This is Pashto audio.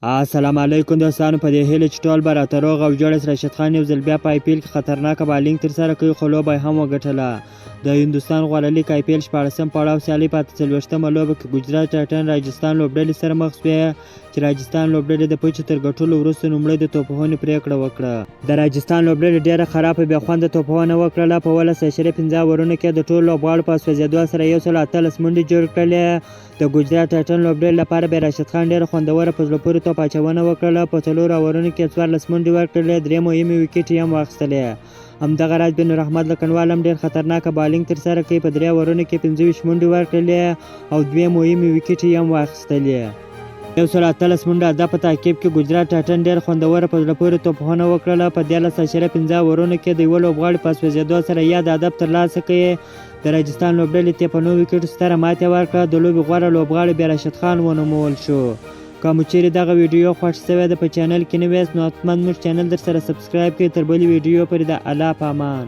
السلام علیکم دوستانو، په دې هیله چې ټول به راته روغ او جوړ یاست. راشد خان یو ځل بیا په آی پی ایل کې خطرناکه بالینګ ترسره کوي، خو لوبه یې هم وګټله. د هندوستان غوره لیګ آی پی ایل 14م پړاو سیالۍ په 48مه لوبه کې ګجرات ټایټن راجستان لوبډلې سره مخ شوې، چې راجستان لوبډلې د پچې تر ګټلو وروسته لومړی د توپوهنې پرېکړه وکړه. د راجستان لوبډلې ډېره خرابه بې خونده توپوهنه وکړله. په 18.5 اوورونو کې د ټولو لوبغاړو په سوځېدو سره 118 منډې جوړې کړلې. د ګجرات ټایټن لوبډلې لپاره به راشد خان ډېره خوندوره په زړه پورې توپ اچونه وکړله. په 4 اوورونو کې 14 منډې ورکړلې، 3 مهمې ویکټې هم واخیستلې. همدغه راز بن رحمت لکنوال هم ډېر خطرناکه بالینګ ترسره کوي. په 3 اوورونو کې 25 منډې ورکړلې او 2 مهمې ویکټې هم واخیستلې. 118 منډه اهداف په تعقیب کې ګجرات ټایټن ډېر خوندوره په زړه پورې توپوهنه وکړله. په 13.5 اوورونو کې د یوه لوبغاړي په سوځېدو سره یاد هدف ترلاسه کړي. د راجستان لوبډلې ته په 9 ویکټو ستره ماتې ورکړه. د لوبې غوره لوبغاړی بیا راشد خان ونومول شو. که مو چیرې دغه ویډیو خوښ شوې ده، په چینل کې نوی یاست نو حتما موږ چینل در سره سبسکرایب کړئ. تر بلې ویډیو پورې د الله په امان.